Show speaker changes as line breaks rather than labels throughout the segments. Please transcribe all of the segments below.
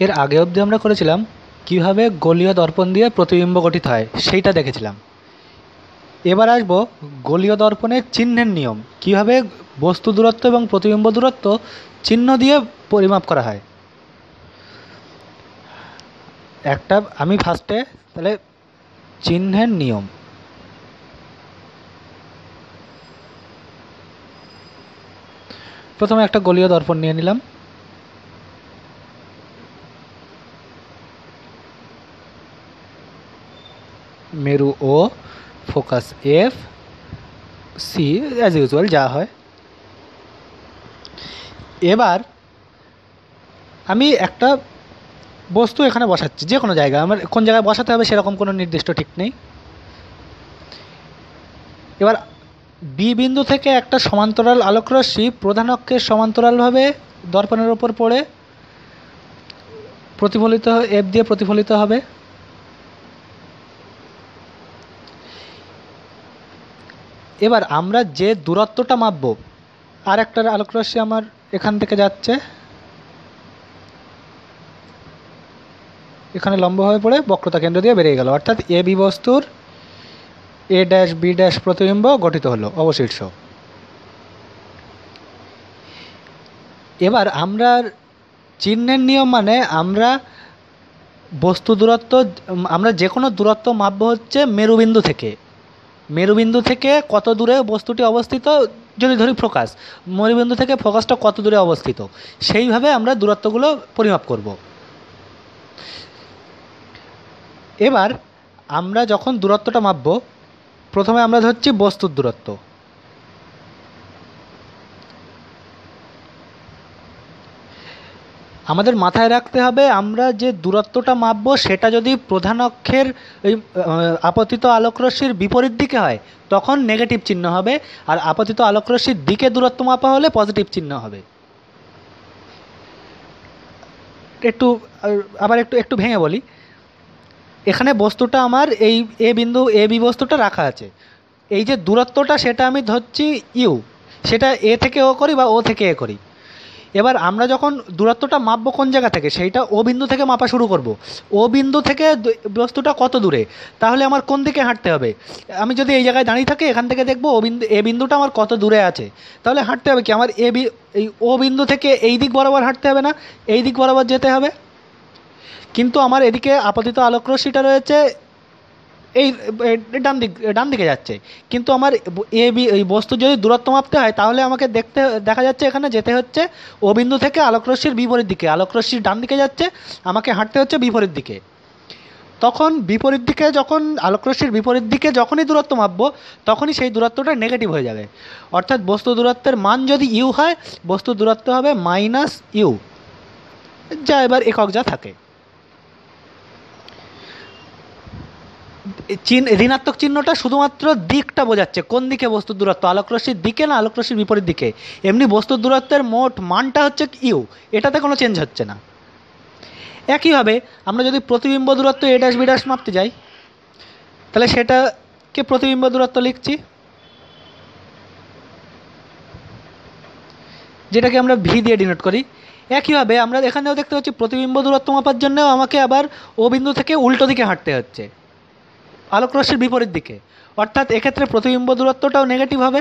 এর আগে অবধি আমরা করেছিলাম কিভাবে গোলীয় দর্পণ দিয়ে প্রতিবিম্ব গঠিত হয় সেইটা দেখেছিলাম। এবার আসবো গোলীয় দর্পণের চিহ্নের নিয়ম, কিভাবে বস্তু দূরত্ব এবং প্রতিবিম্ব দূরত্ব চিহ্ন দিয়ে পরিমাপ করা হয়। আমি ফার্স্টে তাহলে চিহ্নের নিয়ম, প্রথমে একটা গোলীয় দর্পণ নিয়ে নিলাম। মেরু O, focus F, C as usual যা হয়। এবার আমি একটা বস্তু এখানে বসাচ্ছি, যে কোনো জায়গায়, আমার কোন জায়গায় বসাতে হবে সেরকম কোনো নির্দিষ্ট ঠিক নেই। এবার বি বিন্দু থেকে একটা সমান্তরাল আলোকরশ্মি প্রধান অক্ষের সমান্তরালভাবে দর্পণের ওপর পড়ে প্রতিফলিত এফ দিয়ে প্রতিফলিত হবে। এবার আমরা যে দূরত্বটা মাপব, আর একটা আলোকরশ্মি আমার এখান থেকে যাচ্ছে, এখানে লম্বভাবে পড়ে বক্রতা কেন্দ্র দিয়ে বেরিয়ে গেল, অর্থাৎ এ বি বস্তুর এ ড্যাশ বি ড্যাশ প্রতিবিম্ব গঠিত হলো অবশীর্ষ। এবার আমরা চিহ্নের নিয়ম মানে আমরা বস্তু দূরত্ব, আমরা যে কোনো দূরত্ব মাপব হচ্ছে মেরুবিন্দু থেকে। মেরুবিন্দু থেকে কত দূরে বস্তুটি অবস্থিত, যদি ধরি ফোকাস, মেরুবিন্দু থেকে ফোকাসটা কত দূরে অবস্থিত, সেইভাবে আমরা দূরত্বগুলো পরিমাপ করব। এবার আমরা যখন দূরত্বটা মাপব, প্রথমে আমরা ধরছি বস্তুর দূরত্ব। আমাদের মাথায় রাখতে হবে আমরা যে দূরত্বটা মাপব সেটা যদি প্রধান অক্ষের এই আপতিত আলোকরশ্মির বিপরীত দিকে হয় তখন নেগেটিভ চিহ্ন হবে, আর আপতিত আলোকরশ্মির দিকে দূরত্ব মাপা হলে পজিটিভ চিহ্ন হবে। একটু ভেঙে বলি। এখানে বস্তুটা আমার এই এ বি বস্তুটা রাখা আছে, এই যে দূরত্বটা সেটা আমি ধরছি ইউ, সেটা এ থেকে ও করি বা ও থেকে এ করি। এবার আমরা যখন দূরত্বটা মাপবো কোন জায়গা থেকে, সেইটা ও বিন্দু থেকে মাপা শুরু করব। ও বিন্দু থেকে বস্তুটা কত দূরে, তাহলে আমার কোন দিকে হাঁটতে হবে। আমি যদি এই জায়গায় দাঁড়িয়ে থাকি, এখান থেকে দেখবো এ বিন্দুটা আমার কত দূরে আছে, তাহলে হাঁটতে হবে কি আমার এই ও বিন্দু থেকে এই দিক বরাবর হাঁটতে হবে না, এই দিক বরাবর যেতে হবে। কিন্তু আমার এদিকে আপতিত আলোকরশ্মিটা রয়েছে এই ডান দিকে যাচ্ছে, কিন্তু আমার এই বস্তু যদি দূরত্ব মাপতে হয় তাহলে আমাকে দেখা যাচ্ছে এখানে যেতে হচ্ছে ও বিন্দু থেকে আলোকরশ্মির বিপরীত দিকে। আলোকরশ্মির ডান দিকে যাচ্ছে, আমাকে হাঁটতে হচ্ছে বিপরীত দিকে। তখন বিপরীত দিকে যখন আলোকরশ্মির বিপরীত দিকে যখনই দূরত্ব মাপবো তখনই সেই দূরত্বটা নেগেটিভ হয়ে যাবে। অর্থাৎ বস্তু দূরত্বের মান যদি ইউ হয়, বস্তু দূরত্ব হবে মাইনাস ইউ, যা এবার একক যা থাকে। ঋণাত্মক চিহ্নটা শুধুমাত্র দিকটা বোঝাচ্ছে, কোন দিকে বস্তুর দূরত্ব, আলোকরশ্মির দিকে না আলোকরশ্মির বিপরীত দিকে। এমনি বস্তুর দূরত্বের মোট মানটা হচ্ছে ইউ, এটাতে কোনো চেঞ্জ হচ্ছে না। একইভাবে আমরা যদি প্রতিবিম্ব দূরত্ব এ ড্যাশ বি ড্যাশ মাপতে যাই, তাহলে সেটাকে প্রতিবিম্ব দূরত্ব লিখছি, যেটাকে আমরা ভি দিয়ে ডিনোট করি। একইভাবে আমরা এখানেও দেখতে পাচ্ছি প্রতিবিম্ব দূরত্ব মাপার জন্যও আমাকে আবার ও বিন্দু থেকে উল্টো দিকে হাঁটতে হচ্ছে, আলোকরশ্মির বিপরীত দিকে। অর্থাৎ এক্ষেত্রে প্রতিবিম্ব দূরত্বটাও নেগেটিভ হবে,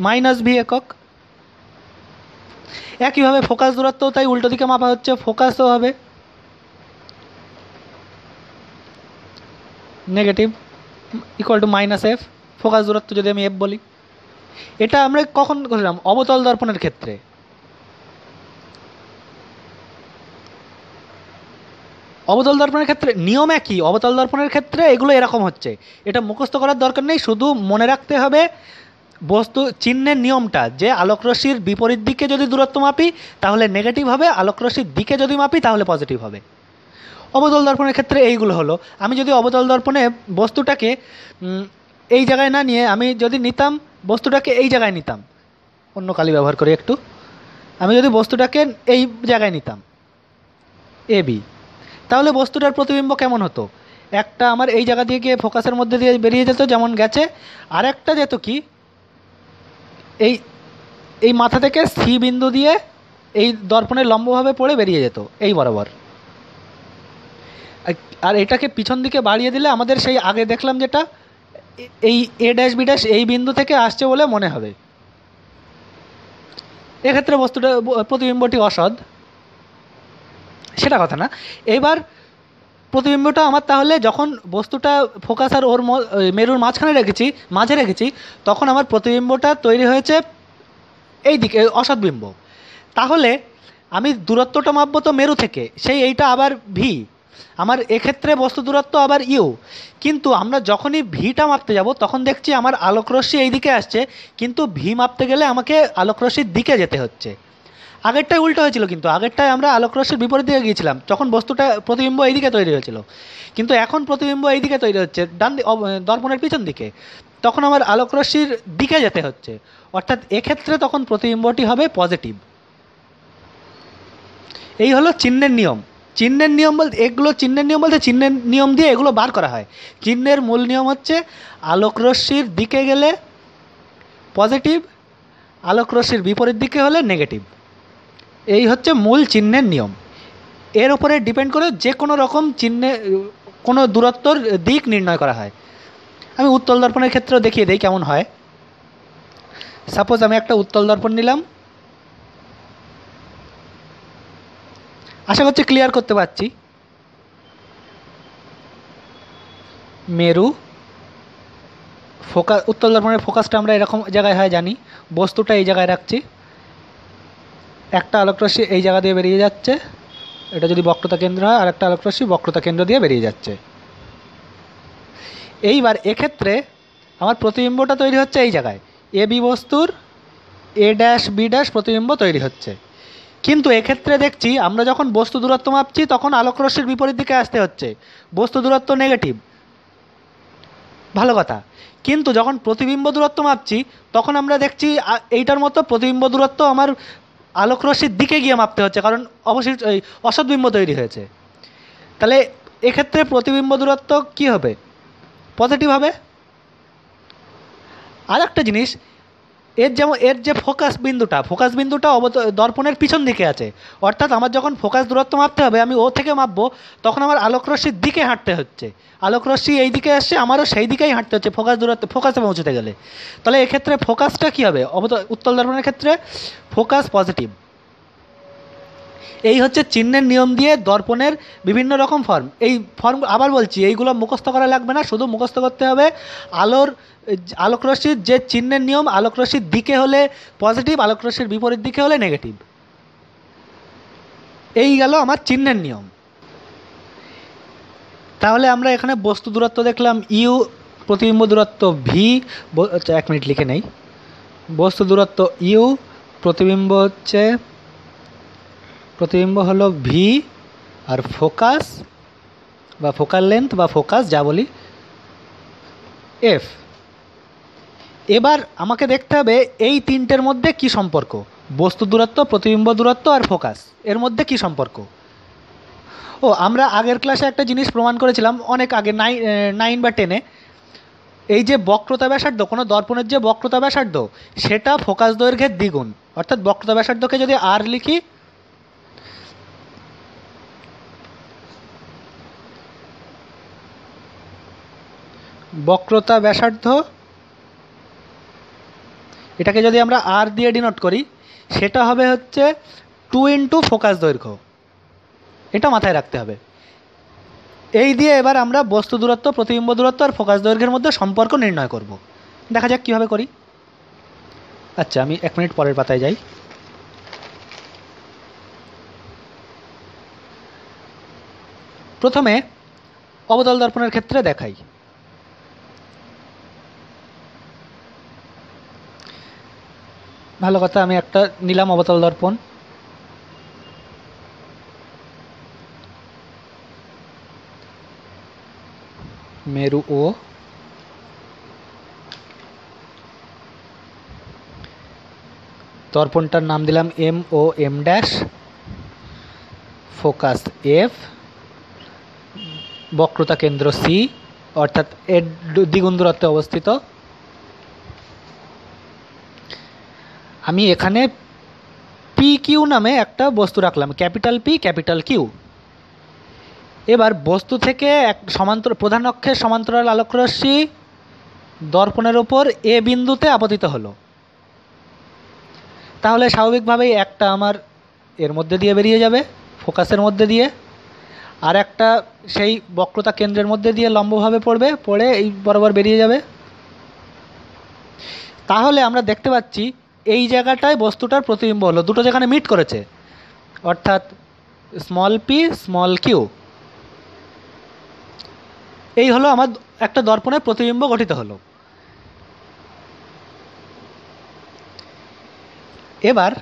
মাইনাস ভি একক। একইভাবে ফোকাস দূরত্বও তাই উল্টো দিকে মাপা হচ্ছে, ফোকাসও হবে negative, equal to minus F. Focus দূরত্ব যদি আমি এফ বলি, এটা আমরা কখন করলাম, অবতল দর্পণের ক্ষেত্রে। অবতল দর্পণের ক্ষেত্রে নিয়ম একই, অবতল দর্পণের ক্ষেত্রে এগুলো এরকম হচ্ছে। এটা মুখস্থ করার দরকার নেই, শুধু মনে রাখতে হবে বস্তু চিহ্নের নিয়মটা, যে আলোকরশ্মির বিপরীত দিকে যদি দূরত্ব মাপি তাহলে নেগেটিভ হবে, আলোকরশ্মির দিকে যদি মাপি তাহলে পজিটিভ হবে। অবতল দর্পণের ক্ষেত্রে এইগুলো হলো। আমি যদি অবতল দর্পণে বস্তুটাকে এই জায়গায় না নিয়ে আমি যদি নিতাম বস্তুটাকে এই জায়গায় নিতাম, অন্য কালি ব্যবহার করি একটু, আমি যদি বস্তুটাকে এই জায়গায় নিতাম এ বি, তাহলে বস্তুটার প্রতিবিম্ব কেমন হতো, একটা আমার এই জায়গা দিয়ে গিয়ে ফোকাসের মধ্যে দিয়ে বেরিয়ে যেত যেমন গেছে, আর একটা যেত কি এই মাথা থেকে সি বিন্দু দিয়ে এই দর্পণের লম্বভাবে পড়ে বেরিয়ে যেত এই বরাবর। আর এটাকে পিছন দিকে বাড়িয়ে দিলে আমাদের সেই আগে দেখলাম যেটা এই এ ড্যাশ বি ড্যাশ এই বিন্দু থেকে আসছে বলে মনে হবে। এক্ষেত্রে বস্তুটা প্রতিবিম্বটি অসৎ, সেটা কথা না। এবার প্রতিবিম্বটা আমার তাহলে যখন বস্তুটা ফোকাস আর ওর মেরুর মাঝে রেখেছি তখন আমার প্রতিবিম্বটা তৈরি হয়েছে এই দিকে অসৎ বিম্ব। তাহলে আমি দূরত্বটা মাপবো তো মেরু থেকে, সেই এইটা আবার ভি, আমার এক্ষেত্রে বস্তু দূরত্ব আবার ইউ। কিন্তু আমরা যখনই ভিটা মাপতে যাব তখন দেখছি আমার আলোকরশ্মি এই দিকে আসছে, কিন্তু ভি মাপতে গেলে আমাকে আলোকরশ্মির দিকে যেতে হচ্ছে। আগেরটাই উল্টো হয়েছিল, কিন্তু আগেরটায় আমরা আলোকরশ্মির বিপরীত দিকে গিয়েছিলাম, তখন বস্তুটা প্রতিবিম্ব এই দিকে তৈরি হয়েছিল। কিন্তু এখন প্রতিবিম্ব এই দিকে তৈরি হচ্ছে দর্পণের পিছন দিকে, তখন আমার আলোকরশ্মির দিকে যেতে হচ্ছে, অর্থাৎ এক্ষেত্রে তখন প্রতিবিম্বটি হবে পজিটিভ। এই হলো চিহ্নের নিয়ম। চিহ্নের নিয়ম বলতে চিহ্নের নিয়ম দিয়ে এগুলো বার করা হয়। চিহ্নের মূল নিয়ম হচ্ছে আলোকরশ্মির দিকে গেলে পজিটিভ, আলোকরশ্মির বিপরীত দিকে হলে নেগেটিভ। এই হচ্ছে মূল চিহ্নের নিয়ম। এর উপরে ডিপেন্ড করে যে কোনো রকম চিহ্নে কোনো দূরত্বর দিক নির্ণয় করা হয়। আমি উত্তল দর্পণের ক্ষেত্রেও দেখিয়ে দিই কেমন হয়। সাপোজ আমি একটা উত্তল দর্পণ নিলাম, আশা করছি ক্লিয়ার করতে পারছি। মেরু ফোকাস, উত্তল দর্পণের ফোকাসটা আমরা এরকম জায়গায় হয় জানি, বস্তুটা এই জায়গায় রাখছি, একটা আলোকরশ্মি এই জায়গা দিয়ে বেরিয়ে যাচ্ছে, এটা যদি বক্রতা কেন্দ্র হয় আর একটা আলোকরশ্মি বক্রতা কেন্দ্র দিয়ে বেরিয়ে যাচ্ছে। এইবার এক্ষেত্রে আমার প্রতিবিম্বটা তৈরি হচ্ছে এই জায়গায়, এ বি বস্তুর এ ড্যাশ বি ড্যাশ প্রতিবিম্ব তৈরি হচ্ছে। কিন্তু এক্ষেত্রে দেখছি আমরা যখন বস্তু দূরত্ব মাপছি তখন আলোকরশ্মির বিপরীত দিকে আসতে হচ্ছে, বস্তু দূরত্ব নেগেটিভ, ভালো কথা। কিন্তু যখন প্রতিবিম্ব দূরত্ব মাপছি তখন আমরা দেখছি এইটার মতো প্রতিবিম্ব দূরত্ব আমার আলোকরশ্মির দিকে গিয়ে মাপতে হচ্ছে, কারণ অবশ্যই অসৎ বিম্ব তৈরি হয়েছে। তাহলে এক্ষেত্রে প্রতিবিম্ব দূরত্ব কী হবে? পজিটিভ হবে। আর একটা জিনিস, এর যে ফোকাস বিন্দুটা দর্পণের পিছন দিকে আছে, অর্থাৎ আমার যখন ফোকাস দূরত্ব মাপতে হবে আমি ও থেকে মাপবো, তখন আমার আলোকরশ্মির দিকে হাঁটতে হচ্ছে, আলোকরশ্মি এই দিকে আসছে, আমারও সেই দিকেই হাঁটতে হচ্ছে ফোকাসে পৌঁছতে গেলে। তাহলে এক্ষেত্রে ফোকাসটা কী হবে? উত্তল দর্পণের ক্ষেত্রে ফোকাস পজিটিভ। এই হচ্ছে চিহ্নের নিয়ম দিয়ে দর্পণের বিভিন্ন রকম ফর্ম। এই ফর্ম আবার বলছি, এইগুলো মুখস্থ করা লাগবে না, শুধু মুখস্থ করতে হবে আলোকরশ্মির যে চিহ্নের নিয়ম, আলোকরশ্মির দিকে হলে পজিটিভ, আলোকরশ্মির বিপরীত দিকে হলে নেগেটিভ। এই গেল আমার চিহ্নের নিয়ম। তাহলে আমরা এখানে বস্তু দূরত্ব দেখলাম ইউ, প্রতিবিম্ব দূরত্ব ভি, এক মিনিট লিখে নেই, বস্তু দূরত্ব ইউ, প্রতিবিম্ব হলো ভি, আর ফোকাস বা ফোকাল লেন্থ বা ফোকাস যা বলি এফ। এবার আমাকে দেখতে হবে এই তিনটের মধ্যে কি সম্পর্ক, বস্তু দূরত্ব, প্রতিবিম্ব দূরত্ব আর ফোকাস, এর মধ্যে কি সম্পর্ক। আমরা আগের ক্লাসে একটা জিনিস প্রমাণ করেছিলাম অনেক আগে, 9 বা 10-এ, এই যে বক্রতা ব্যাসার্ধ, কোনো দর্পণের যে বক্রতা ব্যাসার্ধ সেটা ফোকাস দৈর্ঘ্যের দ্বিগুণ। অর্থাৎ বক্রতা ব্যাসার্ধকে যদি আর লিখি, বক্রতা ব্যাসার্ধ এটাকে যদি আমরা আর দিয়ে ডিনোট করি, সেটা হবে হচ্ছে 2 ইন্টু ফোকাস দৈর্ঘ্য। এটা মাথায় রাখতে হবে। এই দিয়ে এবার আমরা বস্তু দূরত্ব, প্রতিবিম্ব দূরত্ব আর ফোকাস দৈর্ঘ্যের মধ্যে সম্পর্ক নির্ণয় করব। দেখা যাক কীভাবে করি। আচ্ছা, আমি 1 মিনিট পরের পাতায় যাই। প্রথমে অবতল দর্পণের ক্ষেত্রে দেখাই। ভালো কথা, আমি একটা নিলাম অবতল দর্পণ। মেরু ও, দর্পণটার নাম দিলাম এম ও এম ড্যাশ, ফোকাস এফ, বক্রতা কেন্দ্র সি, অর্থাৎ এর দ্বিগুণ দূরত্বে অবস্থিত। আমি এখানে P পি কিউ নামে একটা বস্তু রাখলাম, ক্যাপিটাল পি ক্যাপিটাল কিউ। এবার বস্তু থেকে এক প্রধান অক্ষের সমান্তরাল আলোকরশ্মি দর্পণের ওপর এ বিন্দুতে আপতিত হলো। তাহলে স্বাভাবিকভাবেই একটা আমার এর মধ্যে দিয়ে বেরিয়ে যাবে, ফোকাসের মধ্যে দিয়ে, আর একটা সেই বক্রতা কেন্দ্রের মধ্যে দিয়ে লম্বভাবে পড়বে, পড়ে এই বরাবর বেরিয়ে যাবে। তাহলে আমরা দেখতে পাচ্ছি এই জায়গাটায় বস্তুটার প্রতিবিম্ব হলো, দুটো যেখানে মিট করেছে, অর্থাৎ স্মল পি স্মল কিউ। এই হলো আমার একটা দর্পণের প্রতিবিম্ব গঠিত হলো। এবার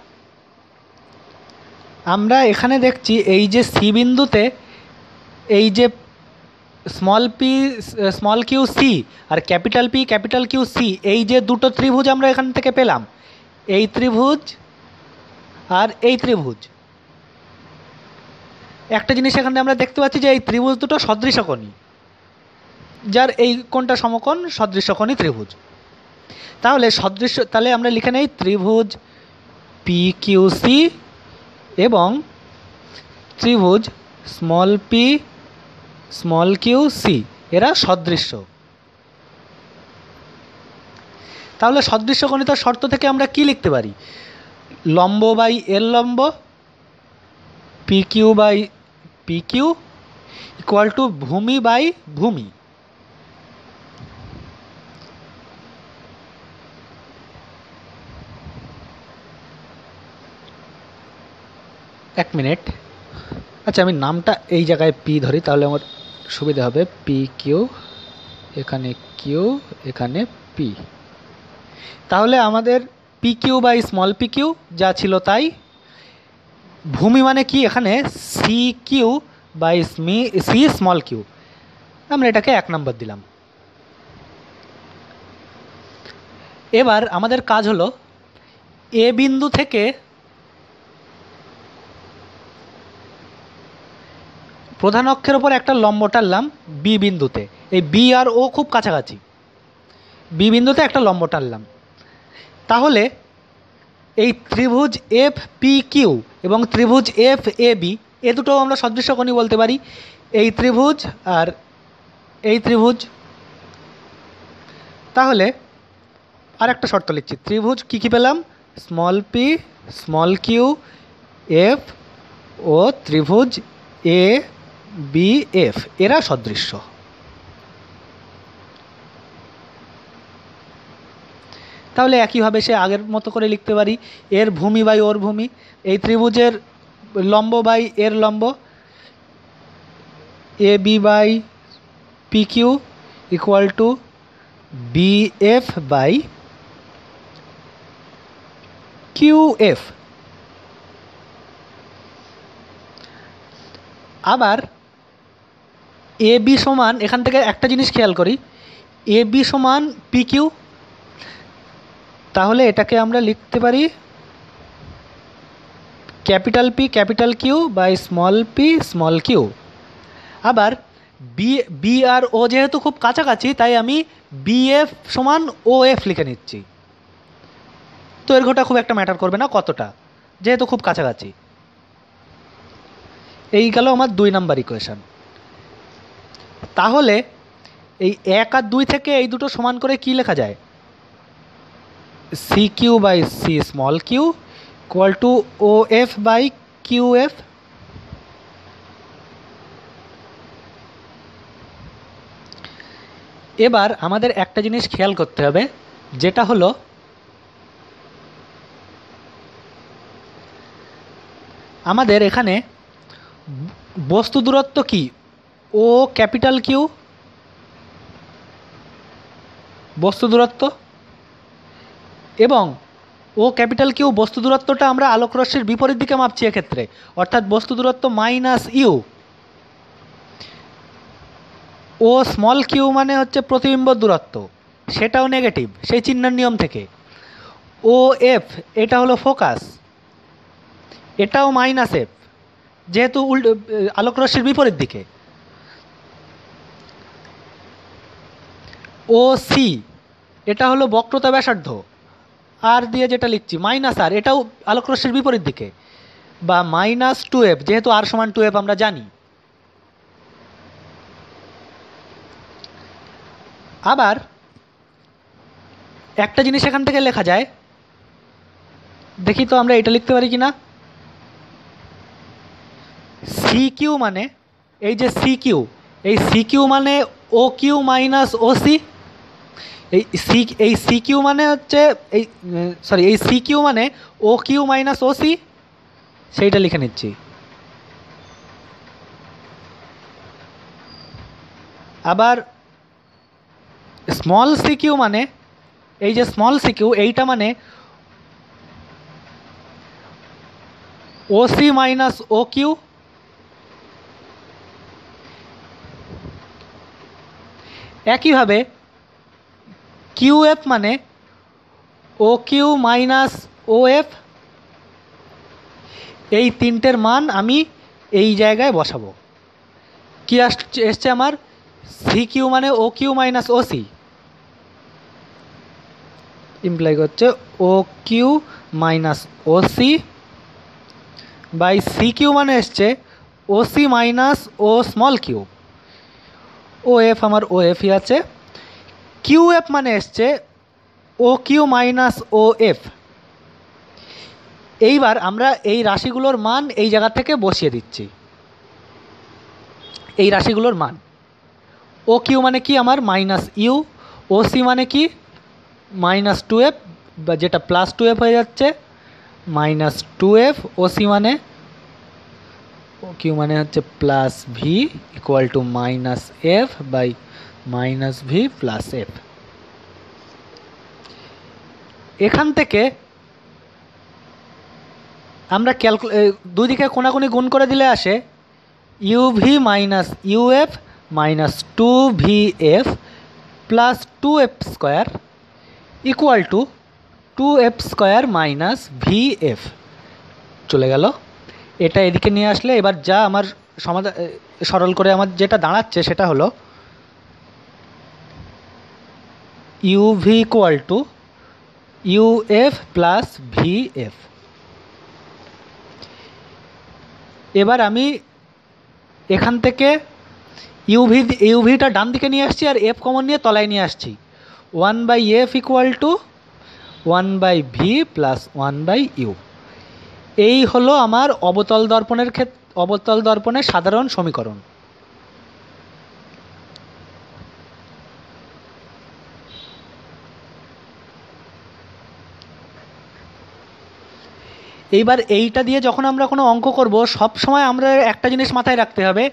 আমরা এখানে দেখছি এই যে সি বিন্দুতে এই যে small P small Q C আর capital P capital Q C, এই যে দুটো ত্রিভুজ আমরা এখান থেকে পেলাম, এই ত্রিভুজ আর এই ত্রিভুজ, একটা জিনিস এখানে আমরা দেখতে পাচ্ছি যে এই ত্রিভুজ দুটো সদৃশকোণী, যার এই কোণটা সমকোণ সদৃশকোণী ত্রিভুজ। তাহলে আমরা লিখে নেই ত্রিভুজ পি কিউ সি এবং ত্রিভুজ small P small Q C, এরা সদৃশ্য। তাহলে সদৃশ্যকোণিতার শর্ত থেকে আমরা কি লিখতে পারি? লম্ব বাই এর লম্ব, P Q by P Q equal to ভূমি বাই ভূমি। এক মিনিট, আচ্ছা আমি নামটা এই জায়গায় পি ধরি, তাহলে আমার সুবিধা হবে। পি কিউ, এখানে কিউ, এখানে পি। তাহলে আমাদের P Q by small P Q যা ছিল তাই। ভূমি মানে কি? এখানে C Q by C small Q, আমরা এটাকে 1 নম্বর দিলাম। এবার আমাদের কাজ হলো এ বিন্দু থেকে প্রধান অক্ষের ওপর একটা লম্ব টানলাম বি বিন্দুতে, এই বি আর ও খুব কাছাকাছি, বি বিন্দুতে একটা লম্ব টানলাম। তাহলে এই ত্রিভুজ এফ পি কিউ এবং ত্রিভুজ এফ এ বি, এ দুটো আমরা সদৃশ্যকোণী বলতে পারি, এই ত্রিভুজ আর এই ত্রিভুজ। তাহলে আর একটা শর্ত লিখছি, ত্রিভুজ কী কী পেলাম? Small P small Q F ও ত্রিভুজ এ বি এফ, এরা সদৃশ্য। তাহলে একইভাবে সে আগের মতো করে লিখতে পারি, এর ভূমি বাই ওর ভূমি, এই ত্রিভুজের লম্ব বাই এর লম্ব, A B by P Q equal to B F by Q F. আবার এ বি সমান, এখান থেকে একটা জিনিস খেয়াল করি, এ বি সমান পি কিউ, তাহলে এটাকে আমরা লিখতে পারি capital P capital Q by small P small Q. আবার বি আর ও যেহেতু খুব কাছাকাছি, তাই আমি বি এফ সমান ও এফ লিখে নিচ্ছি। দৈর্ঘ্যটা খুব একটা ম্যাটার করবে না কতটা, যেহেতু খুব কাছাকাছি। এই গেল আমার 2 নাম্বার ইকুয়েশন। তাহলে এই 1 আর 2 থেকে এই দুটো সমান করে কি লেখা যায়? C Q by C small Q equal to O F by Q F. এবার আমাদের একটা জিনিস খেয়াল করতে হবে, যেটা হলো আমাদের এখানে বস্তু দূরত্ব কি? ও ক্যাপিটাল কিউ বস্তু দূরত্ব, এবং ও ক্যাপিটাল কিউ বস্তু দূরত্বটা আমরা আলোকরশ্মির বিপরীত দিকে মাপছি এক্ষেত্রে, অর্থাৎ বস্তু দূরত্ব minus U. O small Q মানে হচ্ছে প্রতিবিম্ব দূরত্ব, সেটাও নেগেটিভ সেই চিহ্নের নিয়ম থেকে। ও এফ এটা হলো ফোকাস, এটাও মাইনাস এফ, যেহেতু আলোকরশ্মির বিপরীত দিকে। ও সি এটা হলো বক্রতা ব্যাসার্ধ, আর দিয়ে যেটা লিখছি মাইনাস আর, এটাও আলোক রশ্মির বিপরীত দিকে, বা মাইনাস 2f, যেহেতু আর সমান 2f আমরা জানি। আবার একটা জিনিস এখান থেকে লেখা যায়, দেখি তো আমরা এটা লিখতে পারি কিনা। সি কিউ মানে, এই যে সি কিউ, এই সি কিউ মানে O Q minus O C. এই সি কিউ মানে হচ্ছে এই সি কিউ মানে O Q minus O C, সেইটা লিখে নিচ্ছি। আবার স্মল সি কিউ মানে, এই যে স্মল সি কিউ, এইটা মানে ও সি মাইনাস ও কিউ। একইভাবে কিউ এফ মানে O Q minus O F. এই তিনটের মান আমি এই জায়গায় বসাবো। কি এসছে আমার, সি কিউ মানে O Q minus O C, imply করছে O Q minus O C, by C Q মানে এসছে O C minus O small Q. O F আমার ও এফই আছে। কিউ এফ মানে এসছে O Q minus O F. এইবার আমরা এই রাশিগুলোর মান এই জায়গা থেকে বসিয়ে দিচ্ছি। এই রাশিগুলোর মান, ও কিউ মানে কি আমার মাইনাস ইউ, ও সি মানে কি মাইনাস 2f, বা যেটা প্লাস 2f হয়ে যাচ্ছে, মাইনাস 2f। ও সি মানে, ও কিউ মানে হচ্ছে plus V equal to minus F by minus V plus F. এখান থেকে আমরা দুই দিকে কোনাকুনি গুণ করে দিলে আসে UV minus UF minus 2vf plus 2f square equal to 2f square minus vf। চলে গেল। এটা এদিকে নিয়ে আসলে এবার যা আমার সমাধান সরল করে আমার যেটা দাঁড়াচ্ছে সেটা হলো UV equal to UF plus VF. এবার আমি এখান থেকে ইউভিটা ডান দিকে নিয়ে আসছি আর এফ কমন নিয়ে তলায় নিয়ে আসছি। 1/f equal to 1/v plus 1/u। এই হলো আমার অবতল দর্পণের সাধারণ সমীকরণ। এইবার এইটা দিয়ে যখন আমরা কোনো অঙ্ক করব, সব সময় আমরা একটা জিনিস মাথায় রাখতে হবে,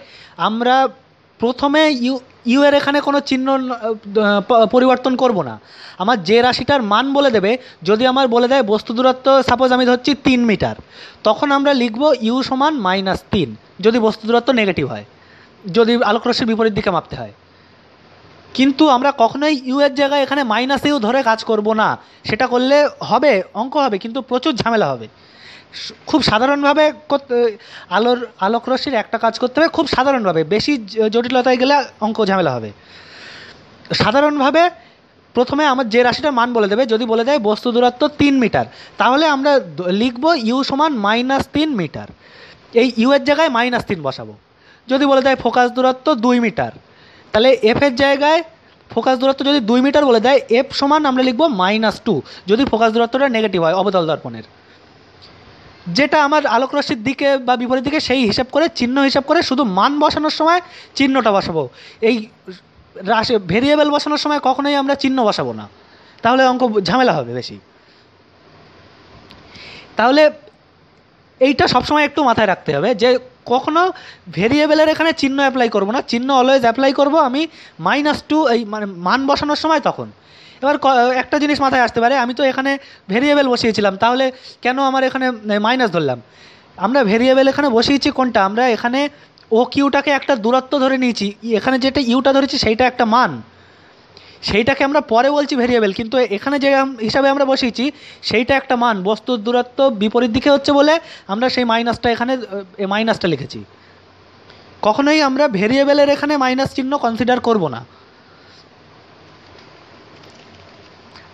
আমরা প্রথমে ইউ এর এখানে কোনো চিহ্ন পরিবর্তন করব না। আমার যে রাশিটার মান বলে দেবে, যদি আমার বলে দেয় বস্তু দূরত্ব সাপোজ আমি ধরছি 3 মিটার, তখন আমরা লিখব ইউ সমান -3, যদি বস্তু দূরত্ব নেগেটিভ হয়, যদি আলোক রশ্মির বিপরীত দিকে মাপতে হয়। কিন্তু আমরা কখনোই ইউ এর জায়গায় এখানে -ইউ ধরে কাজ করব না। সেটা করলে হবে, অঙ্ক হবে, কিন্তু প্রচুর ঝামেলা হবে। খুব সাধারণভাবে আলোক রশ্মির একটা কাজ করতে হবে খুব সাধারণভাবে, বেশি জটিলতায় গেলে অঙ্ক ঝামেলা হবে। সাধারণভাবে প্রথমে আমার যে রাশিটার মান বলে দেবে, যদি বলে দেয় বস্তু দূরত্ব 3 মিটার, তাহলে আমরা লিখব ইউ সমান -3 মিটার। এই ইউ এর জায়গায় -3 বসাবো। যদি বলে দেয় ফোকাস দূরত্ব 2 মিটার, তাহলে এফ এর জায়গায় ফোকাস দূরত্ব যদি 2 মিটার বলে দেয়, এফ সমান আমরা লিখব -2, যদি ফোকাস দূরত্বটা নেগেটিভ হয় অবতল দর্পণের। যেটা আমার আলোক রশ্মির দিকে বা বিপরীত দিকে সেই হিসাব করে, চিহ্ন হিসাব করে, শুধু মান বসানোর সময় চিহ্নটা বসাবো। এই রাশি ভেরিয়েবল বসানোর সময় কখনোই আমরা চিহ্ন বসাবো না, তাহলে অঙ্ক ঝামেলা হবে বেশি। তাহলে এইটা সবসময় একটু মাথায় রাখতে হবে যে কখনো ভেরিয়েবলের এখানে চিহ্ন অ্যাপ্লাই করব না, চিহ্ন অলওয়েজ অ্যাপ্লাই করব আমি -2 এই মানে মান বসানোর সময় তখন। এবার একটা জিনিস মাথায় আসতে পারে, আমি তো এখানে ভেরিয়েবল বসিয়েছিলাম, তাহলে কেন আমার এখানে মাইনাস ধরলাম? আমরা ভেরিয়েবল এখানে বসিয়েছি কোনটা, আমরা এখানে ও কিউটাকে একটা দূরত্ব ধরে নিয়েছি, এখানে যেটা ইউটা ধরেছি সেইটা একটা মান, সেইটাকে আমরা পরে বলছি ভেরিয়েবল, কিন্তু এখানে যে হিসাবে আমরা বসিয়েছি সেইটা একটা মান। বস্তুর দূরত্ব বিপরীত দিকে হচ্ছে বলে আমরা সেই মাইনাসটা এখানে মাইনাসটা লিখেছি। কখনোই আমরা ভেরিয়েবলের এখানে মাইনাস চিহ্ন কনসিডার করব না।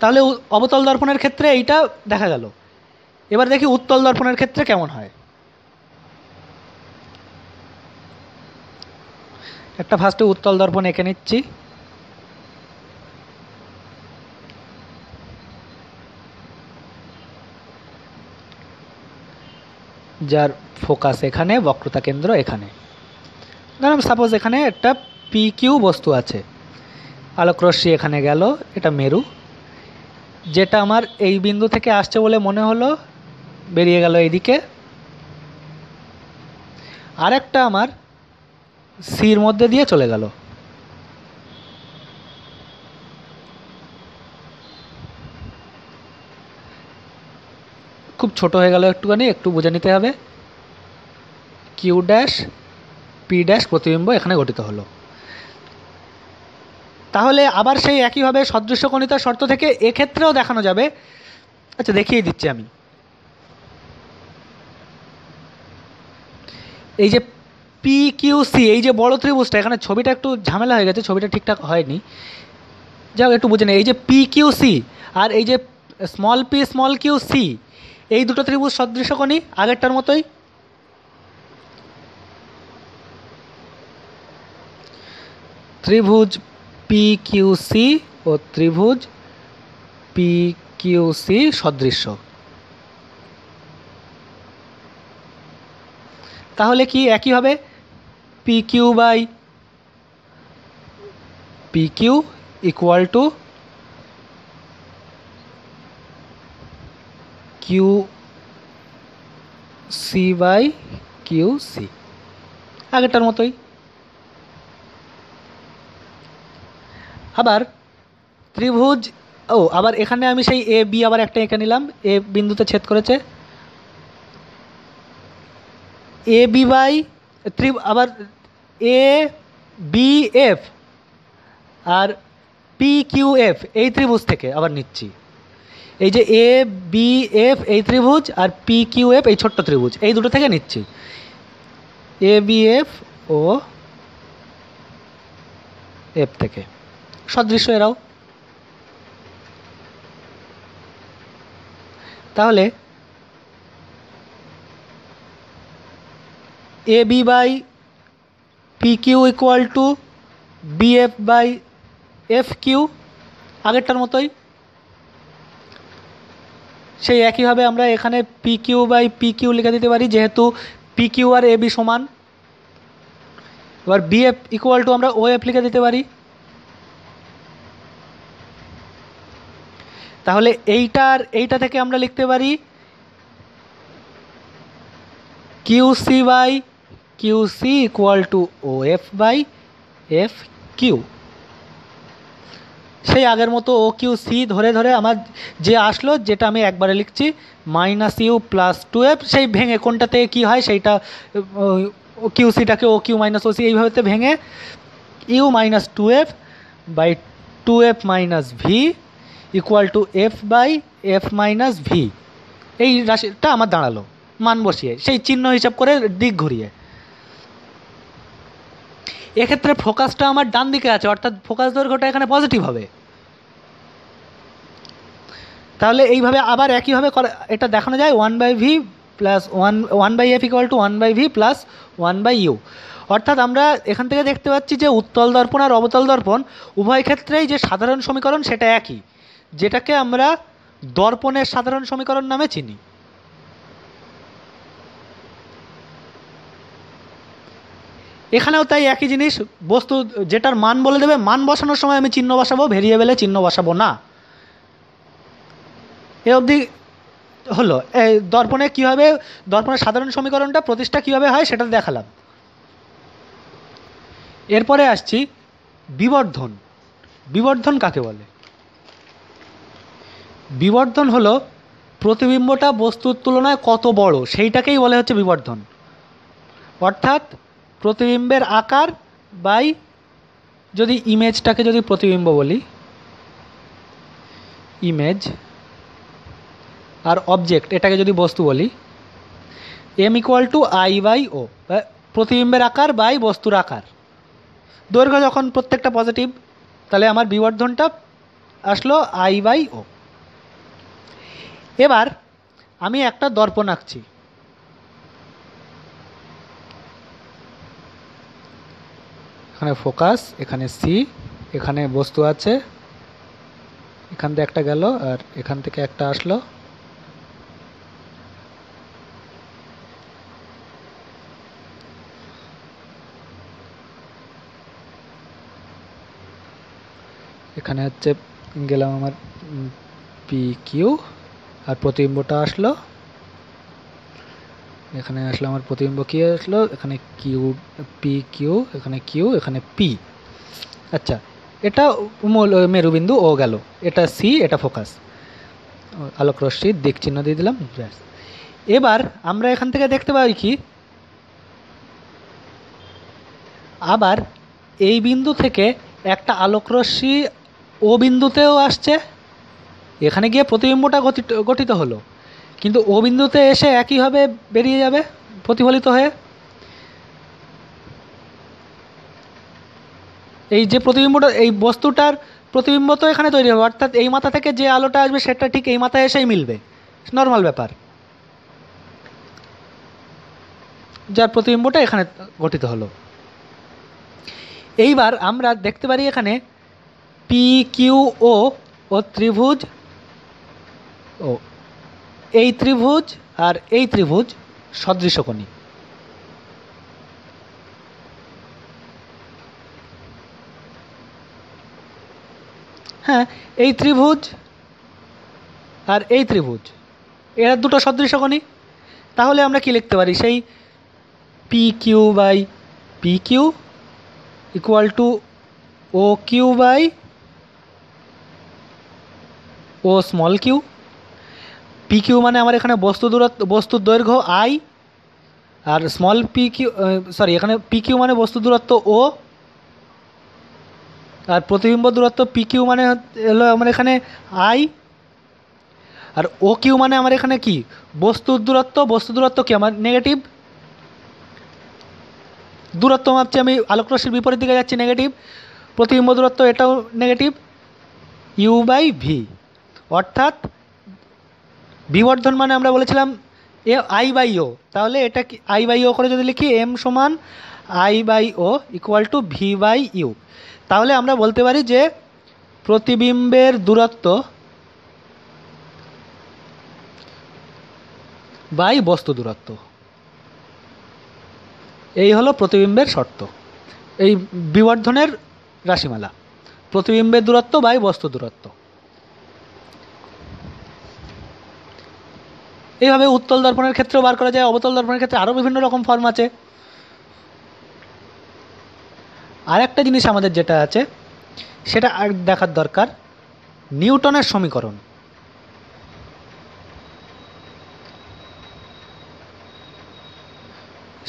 তাহলে অবতল দর্পণের ক্ষেত্রে এইটা দেখা গেল। এবার দেখি উত্তল দর্পণের ক্ষেত্রে কেমন হয়। একটা ফার্স্টে উত্তল দর্পণ এঁকে নিচ্ছি। যার ফোকাস এখানে, বক্রতা কেন্দ্র এখানে। ধরুন সাপোজ এখানে একটা পি কিউ বস্তু আছে, আলোকরশ্মি এখানে গেল, এটা মেরু, যেটা আমার এই বিন্দু থেকে আসছে বলে মনে হলো, বেরিয়ে গেল এইদিকে। আরেকটা আমার সির মধ্যে দিয়ে চলে গেল। খুব ছোট হয়ে গেল একটুখানি, একটু বুঝে নিতে হবে। কিউ ড্যাশ পি ড্যাশ প্রতিবিম্ব এখানে গঠিত হলো। তাহলে আবার সেই একইভাবে সদৃশ্যকোণিতার শর্ত থেকে এক্ষেত্রেও দেখানো যাবে। আচ্ছা, দেখিয়ে দিচ্ছি আমি। এই যে পি কিউ সি, এই যে বড় ত্রিভুজটা, এখানে ছবিটা একটু ঝামেলা হয়ে গেছে, ছবিটা ঠিকঠাক হয়নি, যাও একটু বুঝে নেই। এই যে পি কিউ সি আর এই যে small P small Q C, এই দুটো ত্রিভুজ সদৃশ্যকোণী, আগেরটার মতোই। ত্রিভুজ পি কিউ সি ও ত্রিভুজ পি কিউ সি সদৃশ্য। তাহলে কি একই হবে, P Q by P Q equal to Q C by Q C, আগেরটার মতোই। আবার ত্রিভুজ, আবার এখানে আমি সেই এ বি আবার একটা এঁকে নিলাম, এ বিন্দুতে ছেদ করেছে। এ বি বাই আবার A B F R P Q F এই ত্রিভুজ থেকে আবার নিচ্ছি। এই যে এ বি এফ এই ত্রিভুজ আর পি কিউ এফ এই ছোট্ট ত্রিভুজ, এই দুটো থেকে নিচ্ছি। A B F O F থেকে সদৃশ্য এরাও। তাহলে A B by P Q equal to B F by F Q, আগেরটার মতোই। সেই একইভাবে আমরা এখানে P Q by P Q লিখে দিতে পারি, যেহেতু পি কিউ আর এ বি সমান। এবার বি এফ ইকুয়াল টু আমরা ও এফ লিখে দিতে পারি। তাহলে এইটা থেকে আমরা লিখতে পারি Q C by Q C equal to O F by F Q. সেই আগের মতো ও কিউ সি ধরে ধরে আমার যে আসলো, যেটা আমি একবারে লিখছি minus U plus two F, সেই ভেঙে কোনটা থেকে কী হয় সেইটা, কিউ সিটাকে O Q minus O C এইভাবে ভেঙে U minus two F by two F minus V equal to F by F minus V, এই রাশিটা আমার দাঁড়ালো মান বসিয়ে, সেই চিহ্ন হিসাব করে দিক ঘুরিয়ে। এক্ষেত্রে ফোকাসটা আমার ডান দিকে আছে, অর্থাৎ ফোকাস দৈর্ঘ্যটা এখানে পজিটিভ হবে। তাহলে এইভাবে আবার একইভাবে এটা দেখানো যায়, one by V plus one by F equal to one by V plus one by U. অর্থাৎ আমরা এখান থেকে দেখতে পাচ্ছি যে উত্তল দর্পণ আর অবতল দর্পণ উভয় ক্ষেত্রেই যে সাধারণ সমীকরণ সেটা একই, যেটাকে আমরা দর্পণের সাধারণ সমীকরণ নামে চিনি। এখানেও তাই একই জিনিস, বস্তু যেটার মান বলে দেবে, মান বসানোর সময় আমি চিহ্ন বসাবো, ভেরিয়েবলে চিহ্ন বসাবো না। এ অবধি হলো দর্পণে কীভাবে, দর্পণের সাধারণ সমীকরণটা প্রতিষ্ঠা কীভাবে হয় সেটা দেখালাম। এরপরে আসছি বিবর্ধন। বিবর্ধন কাকে বলে? বিবর্ধন হলো প্রতিবিম্বটা বস্তুর তুলনায় কত বড় সেইটাকেই বলে হচ্ছে বিবর্ধন। অর্থাৎ প্রতিবিম্বের আকার বাই, যদি ইমেজটাকে যদি প্রতিবিম্ব বলি, ইমেজ, আর অবজেক্ট এটাকে যদি বস্তু বলি, M equal to I by O, প্রতিবিম্বের আকার বাই বস্তুর আকার। দৈর্ঘ্য যখন প্রত্যেকটা পজিটিভ, তাহলে আমার বিবর্ধনটা আসলো আই বাই ও। এবার আমি একটা দর্পণ আঁকছি। এখানে ফোকাস, এখানে সি, এখানে বস্তু আছে, এখান থেকে একটা গেল আর এখান থেকে একটা আসলো। এখানে হচ্ছে গেলাম আমার পি কিউ, আর প্রতিবিম্বটা আসলো, এখানে আসলো আমার প্রতিবিম্ব কি আসলো, এখানে কিউ, পি কিউ, এখানে কিউ, এখানে পি। আচ্ছা, এটা মূল মেরুবিন্দু ও গেল, এটা সি, এটা ফোকাস, আলোক রশ্মির দিক চিহ্ন দিয়ে দিলাম, ব্যাস। এবার আমরা এখান থেকে দেখতে পাই কি, আবার এই বিন্দু থেকে একটা আলোক রশ্মি ও বিন্দুতেও আসছে, এখানে গিয়ে প্রতিবিম্বটা গঠিত হলো, কিন্তু ও বিন্দুতে এসে একইভাবে বেরিয়ে যাবে প্রতিফলিত হয়ে। এই যে প্রতিবিম্বটা, এই বস্তুটার প্রতিবিম্ব তো এখানে তৈরি হবে, অর্থাৎ এই মাথা থেকে যে আলোটা আসবে সেটা ঠিক এই মাথায় এসেই মিলবে, নর্মাল ব্যাপার, যার প্রতিবিম্বটা এখানে গঠিত হলো। এইবার আমরা দেখতে পারি এখানে পি কিউ ও ত্রিভুজ, ও এই ত্রিভুজ আর এই ত্রিভুজ সদৃশকোণী। হ্যাঁ, এই ত্রিভুজ আর এই ত্রিভুজ এরা দুটো সদৃশকোণী। তাহলে আমরা কি লিখতে পারি, সেই P Q by P Q equal to O Q by O small Q. P Q মানে আমার এখানে বস্তুর দৈর্ঘ্য আই, আর স্মল পি কিউ, সরি, এখানে পি কিউ মানে বস্তু দূরত্ব ও, আর প্রতিবিম্ব দূরত্ব পি কিউ মানে হলো আমার এখানে আই, আর ও কিউ মানে আমার এখানে কি, বস্তুর দূরত্ব কি আমার নেগেটিভ, দূরত্ব মাপছি আমি আলোক রশ্মির বিপরীত দিকে যাচ্ছি, নেগেটিভ, প্রতিবিম্ব দূরত্ব এটাও নেগেটিভ, ইউ বাই ভি। অর্থাৎ বিবর্ধন মানে আমরা বলেছিলাম এ আই বাই ও, তাহলে এটা কি আই বাই ও করে যদি লিখি, এম সমান I by O equal to V by U, তাহলে আমরা বলতে পারি যে প্রতিবিম্বের দূরত্ব বাই বস্তু দূরত্ব, এই হলো প্রতিবিম্বের শর্ত, এই বিবর্ধনের রাশিমালা, প্রতিবিম্বের দূরত্ব বাই বস্তু দূরত্ব। এইভাবে উত্তল দর্পণের ক্ষেত্রেও বার করা যায়, অবতল দর্পণের ক্ষেত্রে আরও বিভিন্ন রকম ফর্ম আছে। আর একটা জিনিস আমাদের যেটা আছে সেটা দেখার দরকার, নিউটনের সমীকরণ।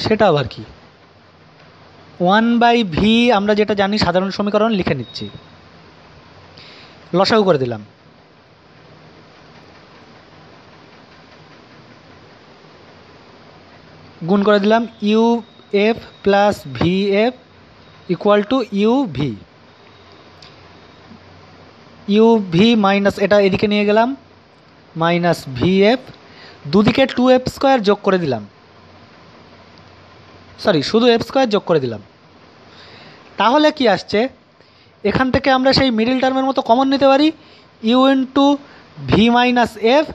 সেটা আবার কি, 1/v আমরা যেটা জানি সাধারণ সমীকরণ লিখে নিচ্ছি, লসাগু করে দিলাম, গুণ করে দিলাম, U F plus V F equal to U V, U V minus এটা এদিকে নিয়ে গেলাম, মাইনাস ভি এফ, দুদিকে 2f স্কোয়ার যোগ করে দিলাম, সরি শুধু f স্কোয়ার যোগ করে দিলাম। তাহলে কি আসছে, এখান থেকে আমরা সেই মিডিল টার্মের মতো কমন নিতে পারি, U into V minus F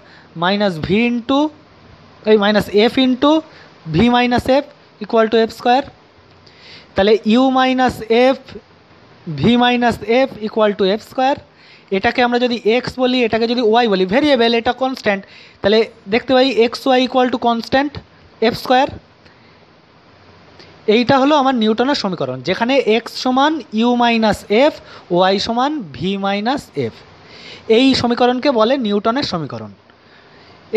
minus V into এই minus F into V minus F equal to F square. তাহলে U minus F V minus F equal to F square. এটাকে আমরা যদি এক্স বলি, এটাকে যদি ওয়াই বলি, ভেরিয়েবল এটা কনস্ট্যান্ট, তাহলে দেখতে পাই X Y equal to constant F square. এইটা হলো আমার নিউটনের সমীকরণ, যেখানে এক্স সমান ইউ মাইনাস এফ, ওয়াই সমান ভি মাইনাস এফ। এই সমীকরণকে বলে নিউটনের সমীকরণ।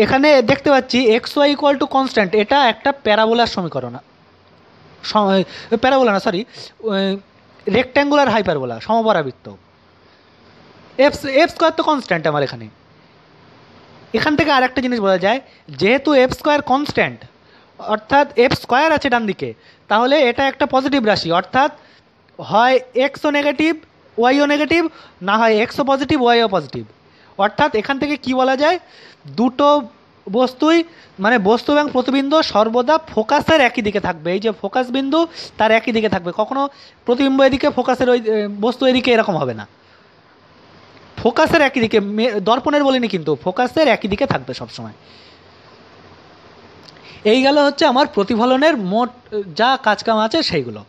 এখানে দেখতে পাচ্ছি X Y equal to constant, এটা একটা প্যারাবোলার সমীকরণ, প্যারাবোলা না সরি রেক্ট্যাঙ্গুলার হাইপারবোলা, সমপরাবৃত্ত। এফ স্কোয়ার তো কনস্ট্যান্ট আমার এখানে। এখান থেকে আর একটা জিনিস বলা যায়, যেহেতু এফ স্কোয়ার কনস্ট্যান্ট অর্থাৎ এফ স্কোয়ার আছে ডান দিকে, তাহলে এটা একটা পজিটিভ রাশি, অর্থাৎ হয় এক্সও নেগেটিভ ওয়াইও নেগেটিভ, না হয় এক্সও পজিটিভ ওয়াইও পজিটিভ, অর্থাৎ এখান থেকে কি বলা যায়, দুটো বস্তুই মানে বস্তু এবং প্রতিবিম্ব সর্বদা ফোকাসের একই দিকে থাকবে। এই যে ফোকাস বিন্দু তার একই দিকে থাকবে, কখনো প্রতিবিম্ব এদিকে ফোকাসের ওই বস্তু এদিকে এরকম হবে না। ফোকাসের একই দিকে, দর্পণের বলিনি কিন্তু, ফোকাসের একই দিকে থাকবে সবসময়। এই গেল হচ্ছে আমার প্রতিফলনের মোট যা কাজকাম আছে সেইগুলো।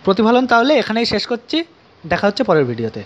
প্রতিফলন তাহলে এখানেই শেষ করছি, দেখা হচ্ছে পরের ভিডিওতে।